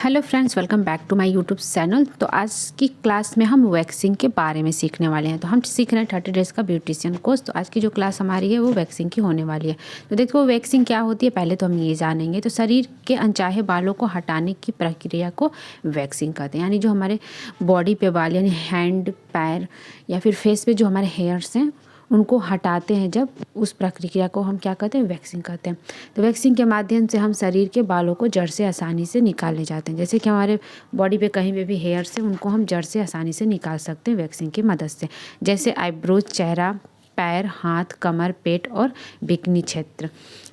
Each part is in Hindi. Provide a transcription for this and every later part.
Hello friends, welcome back to my YouTube channel. तो आज की क्लास में हम वैक्सिंग के बारे में सीखने वाले हैं। तो हम सीख रहे हैं 30 डेज़ का ब्यूटिशियन कोर्स। तो आज की जो क्लास हमारी है वो वैक्सिंग की होने वाली है। तो देखो वैक्सिंग क्या होती है, पहले तो हम ये जानेंगे। तो शरीर के अनचाहे बालों को हटाने की प्रक्रिया को वैक्सिंग कहते हैं। यानी जो हमारे बॉडी पे बाल यानी हैंड, पैर या फिर फेस पे जो हमारे हेयर्स हैं उनको हटाते हैं, जब उस प्रक्रिया को हम क्या कहते हैं, वैक्सिंग कहते हैं। तो वैक्सिंग के माध्यम से हम शरीर के बालों को जड़ से आसानी से निकाले जाते हैं। जैसे कि हमारे बॉडी पे कहीं पे भी हेयर्स हैं उनको हम जड़ से आसानी से निकाल सकते हैं वैक्सिंग की मदद से। जैसे आईब्रोज, चेहरा, पैर, हाथ, कमर, पेट और बिकनी क्षेत्र।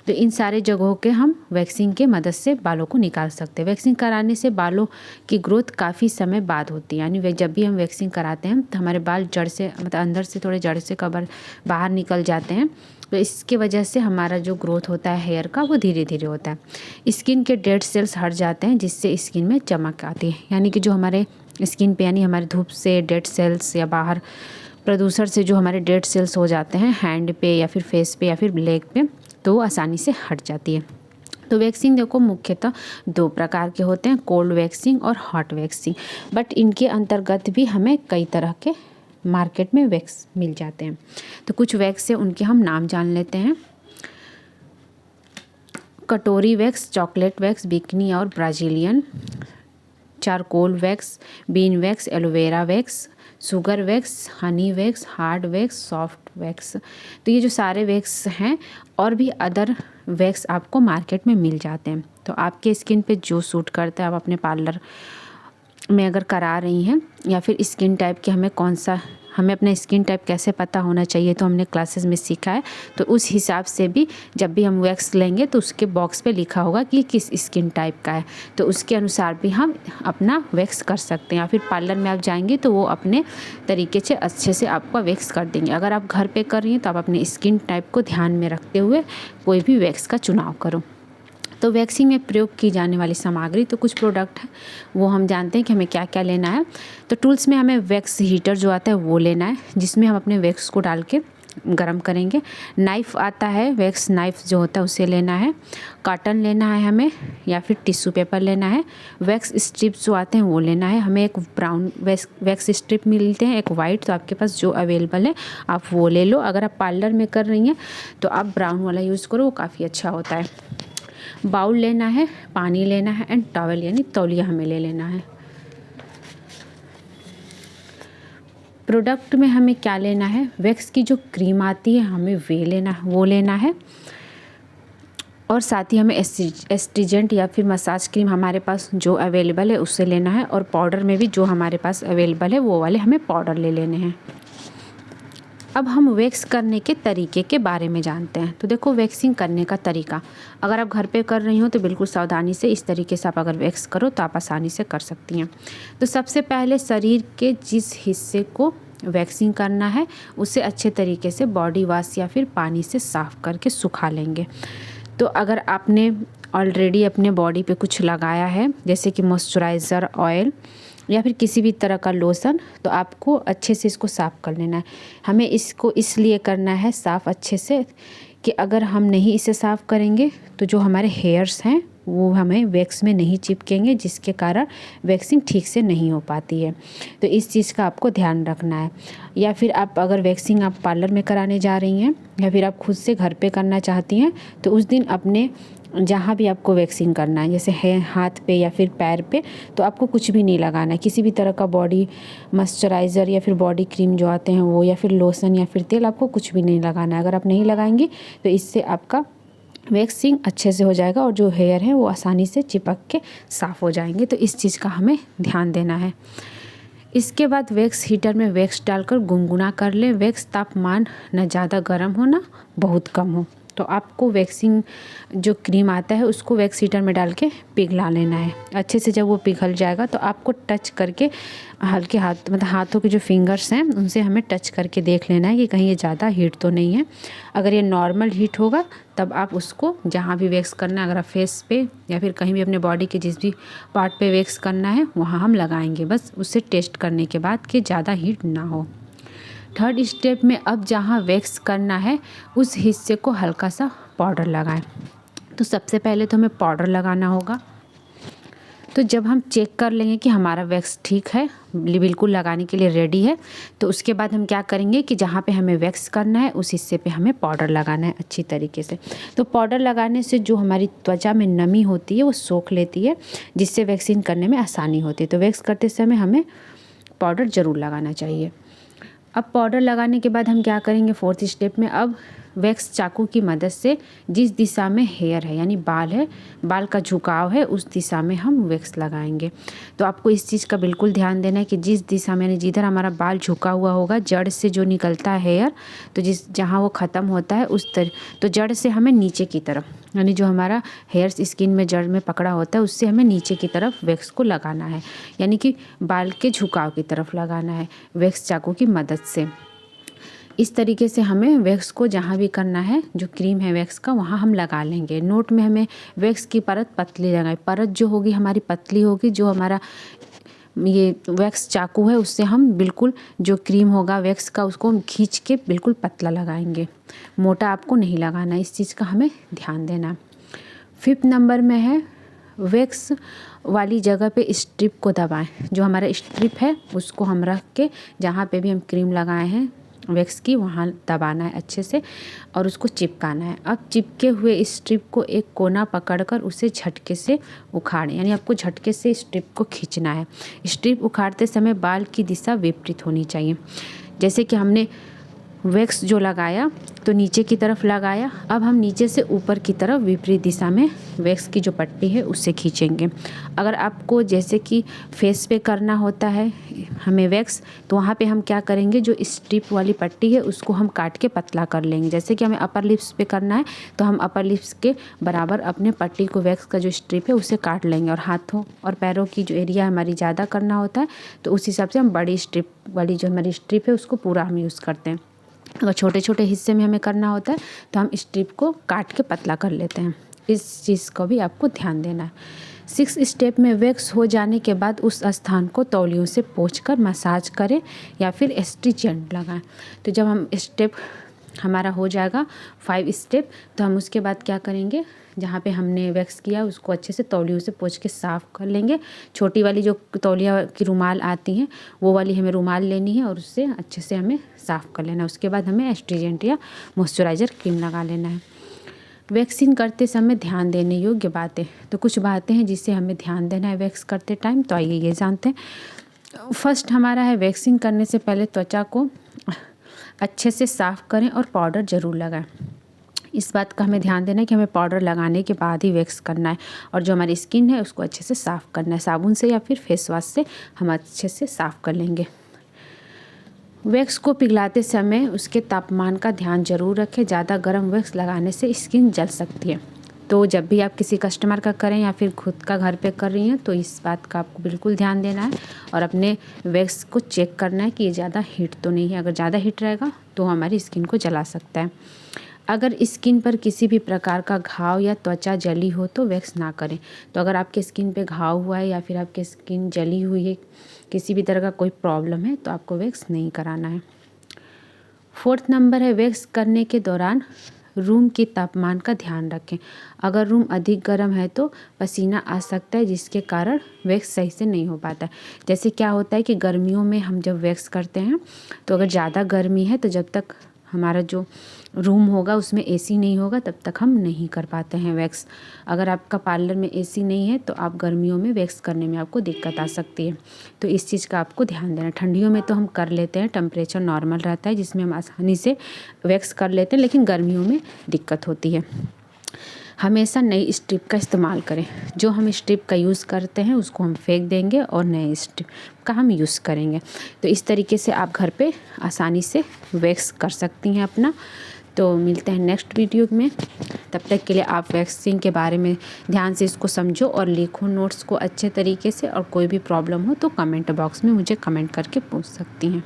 तो इन सारे जगहों के हम वैक्सिंग के मदद से बालों को निकाल सकते हैं। वैक्सिंग कराने से बालों की ग्रोथ काफ़ी समय बाद होती है। यानी जब भी हम वैक्सिंग कराते हैं तो हमारे बाल जड़ से मतलब अंदर से थोड़े जड़ से कवर बाहर निकल जाते हैं। तो इसके वजह से हमारा जो ग्रोथ होता है हेयर का वो धीरे धीरे होता है। स्किन के डेड सेल्स हट जाते हैं जिससे स्किन में चमक आती है। यानी कि जो हमारे स्किन पे यानी हमारे धूप से डेड सेल्स या बाहर प्रदूषण से जो हमारे डेड सेल्स हो जाते हैं हैंड पे या फिर फेस पे या फिर लेग पे, तो वो आसानी से हट जाती है। तो वैक्सिंग देखो मुख्यतः 2 प्रकार के होते हैं, कोल्ड वैक्सिंग और हॉट वैक्सिंग। बट इनके अंतर्गत भी हमें कई तरह के मार्केट में वैक्स मिल जाते हैं। तो कुछ वैक्स से उनके हम नाम जान लेते हैं। Katori wax, chocolate wax, bikini और Brazilian, charcoal wax, bean wax, aloe vera wax, sugar wax, honey wax, hard wax, soft wax. तो ये जो सारे वैक्स हैं और भी अदर वैक्स आपको मार्केट में मिल जाते हैं। तो आपके स्किन पे जो सूट करता है आप अपने पार्लर में अगर करा रही हैं, या फिर स्किन टाइप के हमें अपना स्किन टाइप कैसे पता होना चाहिए तो हमने क्लासेस में सीखा है। तो उस हिसाब से भी जब भी हम वैक्स लेंगे तो उसके बॉक्स पे लिखा होगा कि किस स्किन टाइप का है, तो उसके अनुसार भी हम अपना वैक्स कर सकते हैं। या फिर पार्लर में आप जाएंगे तो वो अपने तरीके से अच्छे से आपका वैक्स कर देंगे। अगर आप घर पे कर रही हैं तो आप अपने स्किन टाइप को ध्यान में रखते हुए कोई भी वैक्स का चुनाव करो। तो वैक्सिंग में प्रयोग की जाने वाली सामग्री, तो कुछ प्रोडक्ट है वो हम जानते हैं कि हमें क्या क्या लेना है। तो टूल्स में हमें वैक्स हीटर जो आता है वो लेना है, जिसमें हम अपने वैक्स को डाल के गरम करेंगे। नाइफ़ आता है, वैक्स नाइफ़ जो होता है उसे लेना है। कॉटन लेना है हमें या फिर टिश्यू पेपर लेना है। वैक्स स्ट्रिप्स जो आते हैं वो लेना है हमें। एक ब्राउन वैक्स स्ट्रिप मिलते हैं, एक वाइट, तो आपके पास जो अवेलेबल है आप वो ले लो। अगर आप पार्लर में कर रही हैं तो आप ब्राउन वाला यूज़ करो, वो काफ़ी अच्छा होता है। बाउल लेना है, पानी लेना है एंड टॉवल यानी तौलिया हमें ले लेना है। प्रोडक्ट में हमें क्या लेना है, वैक्स की जो क्रीम आती है हमें वो लेना है। और साथ ही हमें एस्ट्रीजेंट या फिर मसाज क्रीम हमारे पास जो अवेलेबल है उससे लेना है। और पाउडर में भी जो हमारे पास अवेलेबल है वो वाले हमें पाउडर ले लेने हैं। अब हम वैक्स करने के तरीके के बारे में जानते हैं। तो देखो वैक्सिंग करने का तरीका, अगर आप घर पे कर रही हो तो बिल्कुल सावधानी से इस तरीके से आप अगर वैक्स करो तो आप आसानी से कर सकती हैं। तो सबसे पहले शरीर के जिस हिस्से को वैक्सिंग करना है उसे अच्छे तरीके से बॉडी वॉश या फिर पानी से साफ़ करके सुखा लेंगे। तो अगर आपने ऑलरेडी अपने बॉडी पे कुछ लगाया है जैसे कि मॉइस्चराइज़र ऑयल या फिर किसी भी तरह का लोशन, तो आपको अच्छे से इसको साफ़ कर लेना है। हमें इसको इसलिए करना है साफ़ अच्छे से कि अगर हम नहीं इसे साफ़ करेंगे तो जो हमारे हेयर्स हैं वो हमें वैक्स में नहीं चिपकेंगे, जिसके कारण वैक्सिंग ठीक से नहीं हो पाती है। तो इस चीज़ का आपको ध्यान रखना है। या फिर आप अगर वैक्सिंग आप पार्लर में कराने जा रही हैं या फिर आप खुद से घर पे करना चाहती हैं तो उस दिन अपने जहाँ भी आपको वैक्सिंग करना है जैसे है हाथ पे या फिर पैर पे, तो आपको कुछ भी नहीं लगाना है। किसी भी तरह का बॉडी मॉइस्चराइज़र या फिर बॉडी क्रीम जो आते हैं वो या फिर लोशन या फिर तेल आपको कुछ भी नहीं लगाना है। अगर आप नहीं लगाएंगी तो इससे आपका वैक्सिंग अच्छे से हो जाएगा और जो हेयर है वो आसानी से चिपक के साफ़ हो जाएंगे। तो इस चीज़ का हमें ध्यान देना है। इसके बाद वैक्स हीटर में वैक्स डालकर गुनगुना कर लें। वैक्स तापमान न ज़्यादा गर्म हो ना बहुत कम हो। तो आपको वैक्सिंग जो क्रीम आता है उसको वैक्स हीटर में डाल के पिघला लेना है अच्छे से। जब वो पिघल जाएगा तो आपको टच करके हल्के हाथ मतलब हाथों के जो फिंगर्स हैं उनसे हमें टच करके देख लेना है कि कहीं ये ज़्यादा हीट तो नहीं है। अगर ये नॉर्मल हीट होगा तब आप उसको जहाँ भी वैक्स करना है, अगर आप फेस पे या फिर कहीं भी अपने बॉडी के जिस भी पार्ट पे वैक्स करना है वहाँ हम लगाएंगे, बस उससे टेस्ट करने के बाद कि ज़्यादा हीट ना हो। थर्ड स्टेप में अब जहाँ वैक्स करना है उस हिस्से को हल्का सा पाउडर लगाएं। तो सबसे पहले तो हमें पाउडर लगाना होगा। तो जब हम चेक कर लेंगे कि हमारा वैक्स ठीक है, बिल्कुल लगाने के लिए रेडी है, तो उसके बाद हम क्या करेंगे कि जहाँ पे हमें वैक्स करना है उस हिस्से पे हमें पाउडर लगाना है अच्छी तरीके से। तो पाउडर लगाने से जो हमारी त्वचा में नमी होती है वो सोख लेती है, जिससे वैक्सीन करने में आसानी होती है। तो वैक्स करते समय हमें पाउडर ज़रूर लगाना चाहिए। अब पाउडर लगाने के बाद हम क्या करेंगे, फोर्थ स्टेप में अब वैक्स चाकू की मदद से जिस दिशा में हेयर है यानी बाल है, बाल का झुकाव है, उस दिशा में हम वैक्स लगाएंगे। तो आपको इस चीज़ का बिल्कुल ध्यान देना है कि जिस दिशा में यानी जिधर हमारा बाल झुका हुआ होगा, जड़ से जो निकलता है हेयर, तो जहाँ वो ख़त्म होता है तो जड़ से हमें नीचे की तरफ यानी जो हमारा हेयर स्किन में जड़ में पकड़ा होता है उससे हमें नीचे की तरफ वैक्स को लगाना है, यानी कि बाल के झुकाव की तरफ लगाना है वैक्स चाकू की मदद से। इस तरीके से हमें वैक्स को जहाँ भी करना है, जो क्रीम है वैक्स का, वहाँ हम लगा लेंगे। नोट में हमें वैक्स की परत पतली लगाए, परत जो होगी हमारी पतली होगी, जो हमारा ये वैक्स चाकू है उससे हम बिल्कुल जो क्रीम होगा वैक्स का उसको हम खींच के बिल्कुल पतला लगाएंगे, मोटा आपको नहीं लगाना। इस चीज़ का हमें ध्यान देना। 5th नंबर में है वैक्स वाली जगह पे स्ट्रिप को दबाएं। जो हमारा स्ट्रिप है उसको हम रख के जहाँ पे भी हम क्रीम लगाए हैं वैक्स की वहाँ दबाना है अच्छे से और उसको चिपकाना है। अब चिपके हुए स्ट्रिप को एक कोना पकड़कर उसे झटके से उखाड़ें, यानी आपको झटके से स्ट्रिप को खींचना है। स्ट्रिप उखाड़ते समय बाल की दिशा विपरीत होनी चाहिए। जैसे कि हमने वैक्स जो लगाया तो नीचे की तरफ लगाया, अब हम नीचे से ऊपर की तरफ विपरीत दिशा में वैक्स की जो पट्टी है उससे खींचेंगे। अगर आपको जैसे कि फेस पे करना होता है हमें वैक्स, तो वहाँ पे हम क्या करेंगे, जो स्ट्रिप वाली पट्टी है उसको हम काट के पतला कर लेंगे। जैसे कि हमें अपर लिप्स पे करना है तो हम अपर लिप्स के बराबर अपने पट्टी को वैक्स का जो स्ट्रिप है उसे काट लेंगे, और हाथों और पैरों की जो एरिया हमारी ज़्यादा करना होता है तो उस हिसाब से हम बड़ी स्ट्रिप वाली जो हमारी स्ट्रिप है उसको पूरा हम यूज़ करते हैं। अगर छोटे छोटे हिस्से में हमें करना होता है तो हम स्ट्रिप को काट के पतला कर लेते हैं। इस चीज़ को भी आपको ध्यान देना है। 6th स्टेप में वैक्स हो जाने के बाद उस स्थान को तौलियों से पोंछकर मसाज करें या फिर एस्ट्रीजेंट लगाएं। तो जब हम स्टेप हमारा हो जाएगा 5 स्टेप, तो हम उसके बाद क्या करेंगे, जहाँ पे हमने वैक्स किया उसको अच्छे से तौलियों से पोंछ के साफ़ कर लेंगे। छोटी वाली जो तौलिया की रुमाल आती हैं वो वाली हमें रुमाल लेनी है और उससे अच्छे से हमें साफ़ कर लेना है। उसके बाद हमें एस्ट्रीजेंट या मॉइस्चराइज़र क्रीम लगा लेना है। वैक्सीन करते समय ध्यान देने योग्य बातें, तो कुछ बातें हैं जिससे हमें ध्यान देना है वैक्स करते टाइम, तो आइए ये जानते हैं। फर्स्ट हमारा है वैक्सीन करने से पहले त्वचा को अच्छे से साफ़ करें और पाउडर ज़रूर लगाएं। इस बात का हमें ध्यान देना है कि हमें पाउडर लगाने के बाद ही वैक्स करना है, और जो हमारी स्किन है उसको अच्छे से साफ़ करना है। साबुन से या फिर फेस वॉश से हम अच्छे से साफ़ कर लेंगे। वैक्स को पिघलाते समय उसके तापमान का ध्यान जरूर रखें। ज़्यादा गर्म वैक्स लगाने से स्किन जल सकती है। तो जब भी आप किसी कस्टमर का करें या फिर खुद का घर पे कर रही हैं तो इस बात का आपको बिल्कुल ध्यान देना है और अपने वैक्स को चेक करना है कि ये ज़्यादा हीट तो नहीं है। अगर ज़्यादा हीट रहेगा तो हमारी स्किन को जला सकता है। अगर स्किन पर किसी भी प्रकार का घाव या त्वचा जली हो तो वैक्स ना करें। तो अगर आपके स्किन पे घाव हुआ है या फिर आपकी स्किन जली हुई है, किसी भी तरह का कोई प्रॉब्लम है, तो आपको वैक्स नहीं कराना है। 4th नंबर है वैक्स करने के दौरान रूम के तापमान का ध्यान रखें। अगर रूम अधिक गर्म है तो पसीना आ सकता है, जिसके कारण वैक्स सही से नहीं हो पाता। जैसे क्या होता है कि गर्मियों में हम जब वैक्स करते हैं तो अगर ज़्यादा गर्मी है तो जब तक हमारा जो रूम होगा उसमें एसी नहीं होगा तब तक हम नहीं कर पाते हैं वैक्स। अगर आपका पार्लर में एसी नहीं है तो आप गर्मियों में वैक्स करने में आपको दिक्कत आ सकती है, तो इस चीज़ का आपको ध्यान देना। ठंडियों में तो हम कर लेते हैं, टेम्परेचर नॉर्मल रहता है जिसमें हम आसानी से वैक्स कर लेते हैं, लेकिन गर्मियों में दिक्कत होती है। हमेशा नई स्ट्रिप का इस्तेमाल करें। जो हम स्ट्रिप का यूज़ करते हैं उसको हम फेंक देंगे और नए स्ट्रिप का हम यूज़ करेंगे। तो इस तरीके से आप घर पे आसानी से वैक्स कर सकती हैं अपना। तो मिलते हैं नेक्स्ट वीडियो में। तब तक के लिए आप वैक्सिंग के बारे में ध्यान से इसको समझो और लिखो नोट्स को अच्छे तरीके से, और कोई भी प्रॉब्लम हो तो कमेंट बॉक्स में मुझे कमेंट करके पूछ सकती हैं।